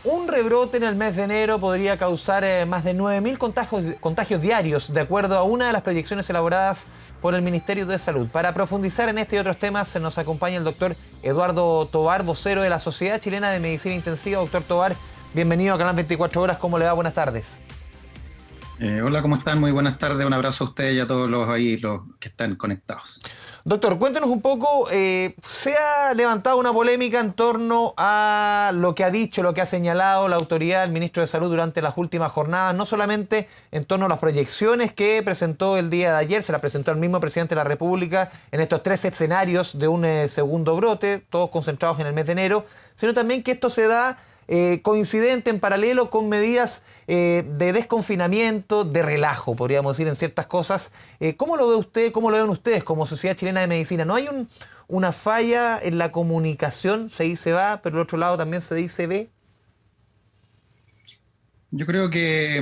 Un rebrote en el mes de enero podría causar más de 9.000 contagios diarios, de acuerdo a una de las proyecciones elaboradas por el Ministerio de Salud. Para profundizar en este y otros temas, se nos acompaña el doctor Eduardo Tovar, vocero de la Sociedad Chilena de Medicina Intensiva. Doctor Tovar, bienvenido a Canal 24 Horas. ¿Cómo le va? Buenas tardes. Hola, ¿cómo están? Muy buenas tardes. Un abrazo a ustedes y a todos los que están conectados. Doctor, cuéntenos un poco, se ha levantado una polémica en torno a lo que ha dicho, lo que ha señalado la autoridad, el ministro de Salud durante las últimas jornadas, no solamente en torno a las proyecciones que presentó el día de ayer, se la presentó el mismo presidente de la República en estos 3 escenarios de un segundo brote, todos concentrados en el mes de enero, sino también que esto se da coincidente, en paralelo con medidas de desconfinamiento, de relajo, podríamos decir, en ciertas cosas. ¿Cómo lo ve usted, cómo lo ven ustedes como Sociedad Chilena de Medicina? ¿No hay una falla en la comunicación? Se dice va, pero por otro lado también se dice ve. Yo creo que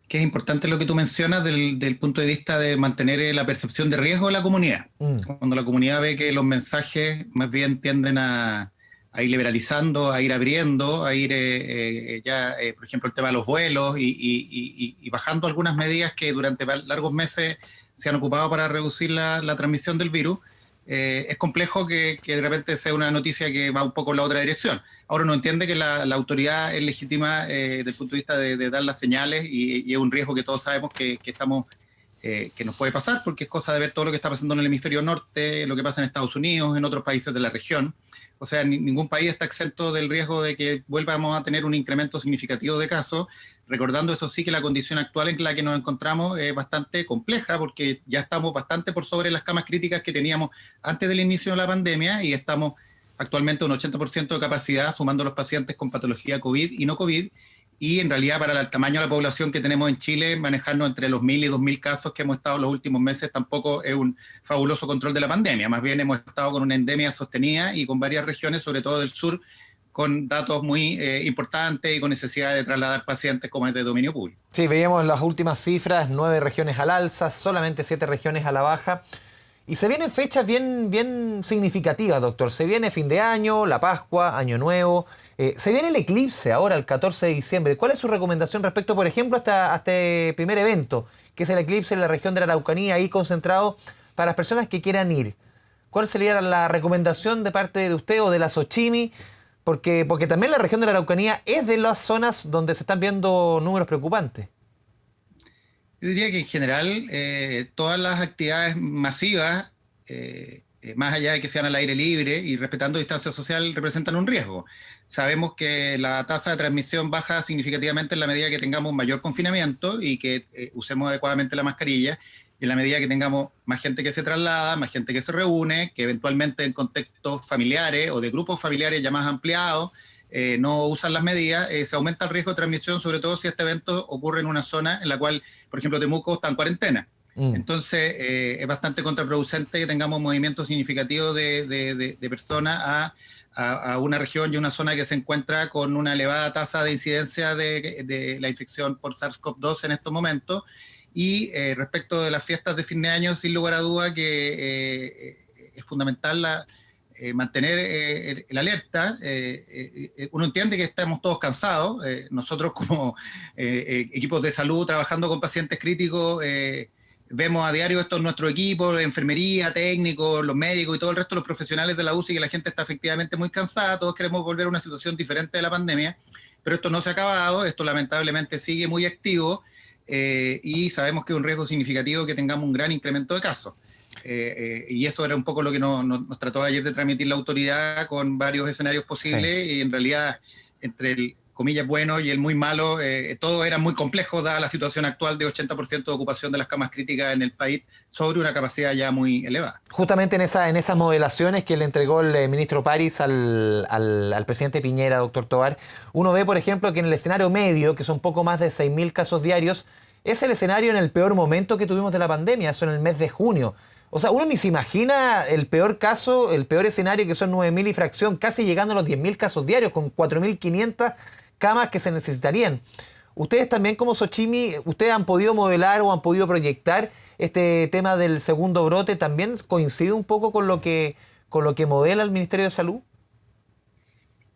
es importante lo que tú mencionas del punto de vista de mantener la percepción de riesgo de la comunidad. Cuando la comunidad ve que los mensajes más bien tienden a ir liberalizando, a ir abriendo, a ir por ejemplo, el tema de los vuelos y bajando algunas medidas que durante largos meses se han ocupado para reducir la transmisión del virus, es complejo que de repente sea una noticia que va un poco en la otra dirección. Ahora uno entiende que la autoridad es legítima desde el punto de vista de dar las señales y es un riesgo que todos sabemos que nos puede pasar, porque es cosa de ver todo lo que está pasando en el hemisferio norte, lo que pasa en Estados Unidos, en otros países de la región. O sea, ningún país está exento del riesgo de que volvamos a tener un incremento significativo de casos, recordando eso sí que la condición actual en la que nos encontramos es bastante compleja, porque ya estamos bastante por sobre las camas críticas que teníamos antes del inicio de la pandemia y estamos actualmente a un 80% de capacidad, sumando los pacientes con patología COVID y no COVID, y en realidad para el tamaño de la población que tenemos en Chile, manejarnos entre los 1.000 y 2.000 casos que hemos estado los últimos meses tampoco es un fabuloso control de la pandemia. Más bien hemos estado con una endemia sostenida y con varias regiones, sobre todo del sur, con datos muy importantes y con necesidad de trasladar pacientes como es de dominio público. Sí, veíamos las últimas cifras, 9 regiones al alza, solamente 7 regiones a la baja. Y se vienen fechas bien significativas, doctor. Se viene fin de año, la Pascua, Año Nuevo. Se viene el eclipse ahora, el 14 de diciembre. ¿Cuál es su recomendación respecto, por ejemplo, a este primer evento, que es el eclipse en la región de la Araucanía, ahí concentrado para las personas que quieran ir? ¿Cuál sería la recomendación de parte de usted o de la Sochimi? Porque también la región de la Araucanía es de las zonas donde se están viendo números preocupantes. Yo diría que en general todas las actividades masivas, más allá de que sean al aire libre y respetando distancia social, representan un riesgo. Sabemos que la tasa de transmisión baja significativamente en la medida que tengamos un mayor confinamiento y que usemos adecuadamente la mascarilla, y en la medida que tengamos más gente que se traslada, más gente que se reúne, que eventualmente en contextos familiares o de grupos familiares ya más ampliados, no usan las medidas, se aumenta el riesgo de transmisión, sobre todo si este evento ocurre en una zona en la cual, por ejemplo, Temuco está en cuarentena. Entonces, es bastante contraproducente que tengamos movimientos significativos de personas a una región y una zona que se encuentra con una elevada tasa de incidencia de la infección por SARS-CoV-2 en estos momentos. Y respecto de las fiestas de fin de año, sin lugar a duda que es fundamental mantener el alerta. Uno entiende que estamos todos cansados. Nosotros como equipos de salud trabajando con pacientes críticos, vemos a diario esto en nuestro equipo, enfermería, técnicos, los médicos y todo el resto de los profesionales de la UCI, que la gente está efectivamente muy cansada. Todos queremos volver a una situación diferente de la pandemia, pero esto no se ha acabado. Esto lamentablemente sigue muy activo y sabemos que es un riesgo significativo que tengamos un gran incremento de casos. Y eso era un poco lo que nos trató ayer de transmitir la autoridad con varios escenarios posibles, sí. Y en realidad entre el comillas bueno y el muy malo, todo era muy complejo dada la situación actual de 80% de ocupación de las camas críticas en el país sobre una capacidad ya muy elevada. Justamente en esas modelaciones que le entregó el ministro París al presidente Piñera, doctor Tovar, uno ve, por ejemplo, que en el escenario medio, que son poco más de 6.000 casos diarios, es el escenario en el peor momento que tuvimos de la pandemia, eso en el mes de junio. O sea, uno ni se imagina el peor caso, el peor escenario, que son 9.000 y fracción, casi llegando a los 10.000 casos diarios, con 4.500 camas que se necesitarían. Ustedes también como Sochimi, ¿ustedes han podido modelar o han podido proyectar este tema del segundo brote? ¿También coincide un poco con lo que modela el Ministerio de Salud?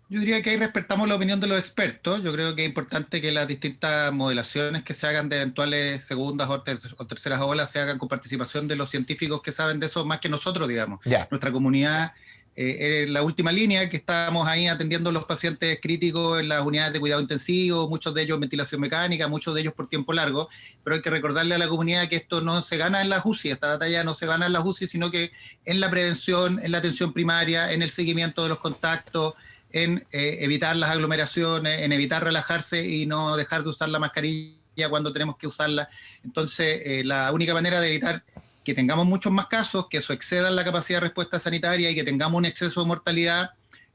Yo diría que ahí respetamos la opinión de los expertos. Yo creo que es importante que las distintas modelaciones que se hagan de eventuales segundas o terceras olas se hagan con participación de los científicos que saben de eso más que nosotros, digamos. Ya. Nuestra comunidad es la última línea, que estamos ahí atendiendo a los pacientes críticos en las unidades de cuidado intensivo, muchos de ellos en ventilación mecánica, muchos de ellos por tiempo largo, pero hay que recordarle a la comunidad que esto no se gana en las UCI, esta batalla no se gana en las UCI, sino que en la prevención, en la atención primaria, en el seguimiento de los contactos, en evitar las aglomeraciones, en evitar relajarse y no dejar de usar la mascarilla cuando tenemos que usarla. Entonces, la única manera de evitar que tengamos muchos más casos, que eso exceda la capacidad de respuesta sanitaria y que tengamos un exceso de mortalidad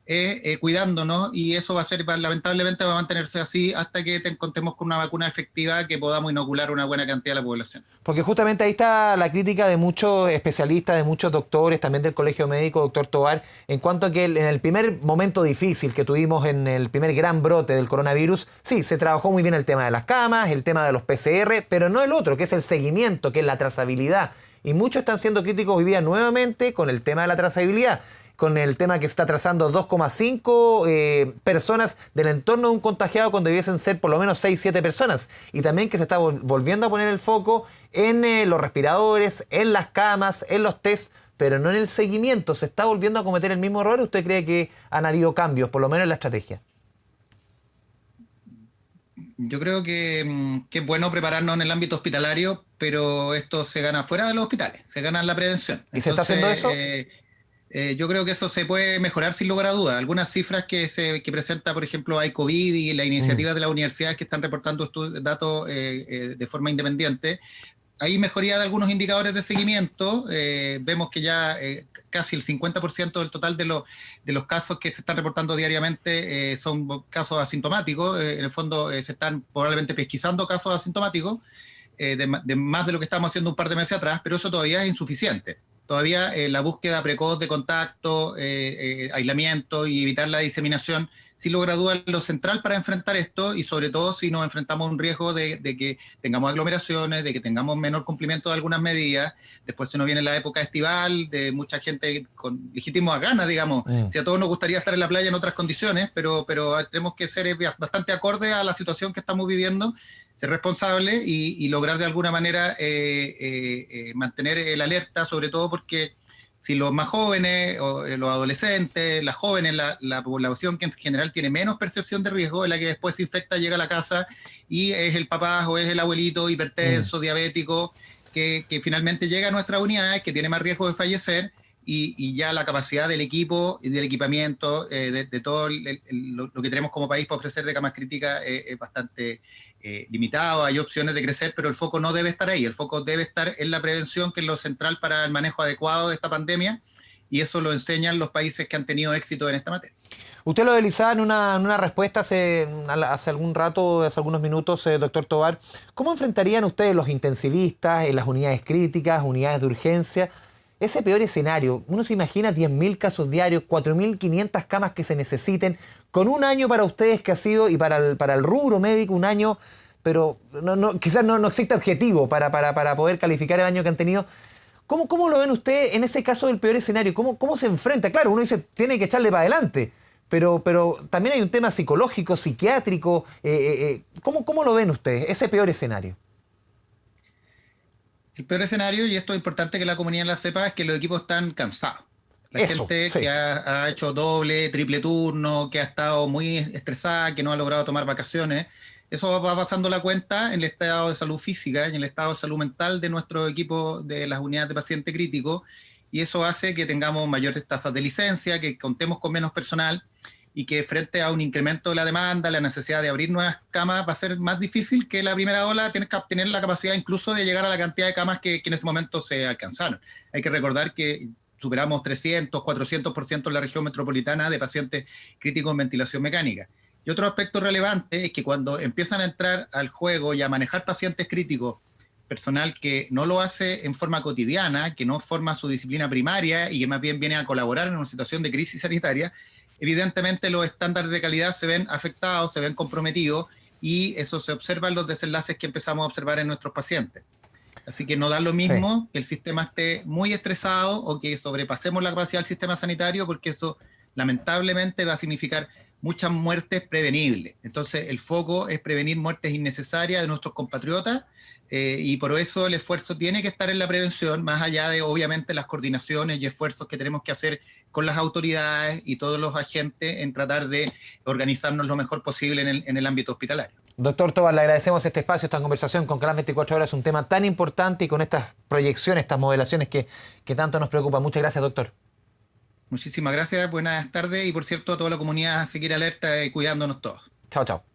es cuidándonos, y eso va a ser, lamentablemente, va a mantenerse así hasta que contemos con una vacuna efectiva que podamos inocular una buena cantidad de la población. Porque justamente ahí está la crítica de muchos especialistas, de muchos doctores, también del Colegio Médico, doctor Tovar, en cuanto a que en el primer momento difícil que tuvimos en el primer gran brote del coronavirus, sí, se trabajó muy bien el tema de las camas, el tema de los PCR, pero no el otro, que es el seguimiento, que es la trazabilidad. Y muchos están siendo críticos hoy día nuevamente con el tema de la trazabilidad, con el tema que se está trazando 2,5 personas del entorno de un contagiado cuando debiesen ser por lo menos 6, 7 personas. Y también que se está volviendo a poner el foco en los respiradores, en las camas, en los test, pero no en el seguimiento. ¿Se está volviendo a cometer el mismo error? ¿Usted cree que han habido cambios, por lo menos en la estrategia? Yo creo que es bueno prepararnos en el ámbito hospitalario, pero esto se gana fuera de los hospitales, se gana en la prevención. ¿Y se está haciendo eso? Yo creo que eso se puede mejorar sin lugar a dudas. Algunas cifras que presenta, por ejemplo, iCovid y las iniciativas de las universidades que están reportando datos de forma independiente, hay mejoría de algunos indicadores de seguimiento. Vemos que ya casi el 50% del total de los casos que se están reportando diariamente son casos asintomáticos. En el fondo se están probablemente pesquisando casos asintomáticos, de más de lo que estábamos haciendo un par de meses atrás, pero eso todavía es insuficiente. Todavía la búsqueda precoz de contacto, aislamiento y evitar la diseminación, sin lugar a dudas, es lo central para enfrentar esto, y sobre todo si nos enfrentamos a un riesgo de que tengamos aglomeraciones, de que tengamos menor cumplimiento de algunas medidas. Después se nos viene la época estival, de mucha gente con legítimas ganas, digamos. Si a todos nos gustaría estar en la playa en otras condiciones, pero tenemos que ser bastante acordes a la situación que estamos viviendo, ser responsables y lograr de alguna manera mantener el alerta, sobre todo porque si los más jóvenes, o los adolescentes, las jóvenes, la población que en general tiene menos percepción de riesgo, es la que después se infecta, llega a la casa y es el papá o es el abuelito hipertenso, diabético, que finalmente llega a nuestras unidades, que tiene más riesgo de fallecer, y ya la capacidad del equipo y del equipamiento, de todo lo que tenemos como país para ofrecer de camas críticas es bastante limitado. Hay opciones de crecer, pero el foco no debe estar ahí. El foco debe estar en la prevención, que es lo central para el manejo adecuado de esta pandemia, y eso lo enseñan los países que han tenido éxito en esta materia. Usted lo deslizaba en una respuesta hace algún rato, hace algunos minutos, doctor Tovar. ¿Cómo enfrentarían ustedes, los intensivistas, en las unidades críticas, unidades de urgencia, ese peor escenario? Uno se imagina 10.000 casos diarios, 4.500 camas que se necesiten, con un año para ustedes que ha sido, y para el rubro médico, un año, pero quizás no existe adjetivo para poder calificar el año que han tenido. ¿Cómo lo ven ustedes en ese caso del peor escenario? ¿Cómo se enfrenta? Claro, uno dice, tiene que echarle para adelante, pero también hay un tema psicológico, psiquiátrico. ¿Cómo lo ven ustedes, ese peor escenario? El peor escenario, y esto es importante que la comunidad la sepa, es que los equipos están cansados. La gente que ha hecho doble, triple turno, que ha estado muy estresada, que no ha logrado tomar vacaciones, eso va pasando la cuenta en el estado de salud física y en el estado de salud mental de nuestro equipo de las unidades de paciente crítico, y eso hace que tengamos mayores tasas de licencia, que contemos con menos personal, y que frente a un incremento de la demanda, la necesidad de abrir nuevas camas, va a ser más difícil que la primera ola tener la capacidad incluso de llegar a la cantidad de camas que en ese momento se alcanzaron. Hay que recordar que superamos 300, 400% en la región metropolitana de pacientes críticos en ventilación mecánica. Y otro aspecto relevante es que cuando empiezan a entrar al juego y a manejar pacientes críticos, personal que no lo hace en forma cotidiana, que no forma su disciplina primaria y que más bien viene a colaborar en una situación de crisis sanitaria, evidentemente los estándares de calidad se ven afectados, se ven comprometidos, y eso se observa en los desenlaces que empezamos a observar en nuestros pacientes. Así que no da lo mismo que el sistema esté muy estresado o que sobrepasemos la capacidad del sistema sanitario, porque eso lamentablemente va a significar muchas muertes prevenibles. Entonces, el foco es prevenir muertes innecesarias de nuestros compatriotas, y por eso el esfuerzo tiene que estar en la prevención, más allá de, obviamente, las coordinaciones y esfuerzos que tenemos que hacer con las autoridades y todos los agentes en tratar de organizarnos lo mejor posible en el ámbito hospitalario. Doctor Tovar, le agradecemos este espacio, esta conversación con Canal 24 Horas, un tema tan importante y con estas proyecciones, estas modelaciones que tanto nos preocupan. Muchas gracias, doctor. Muchísimas gracias, buenas tardes, y por cierto a toda la comunidad a seguir alerta y cuidándonos todos. Chao, chao.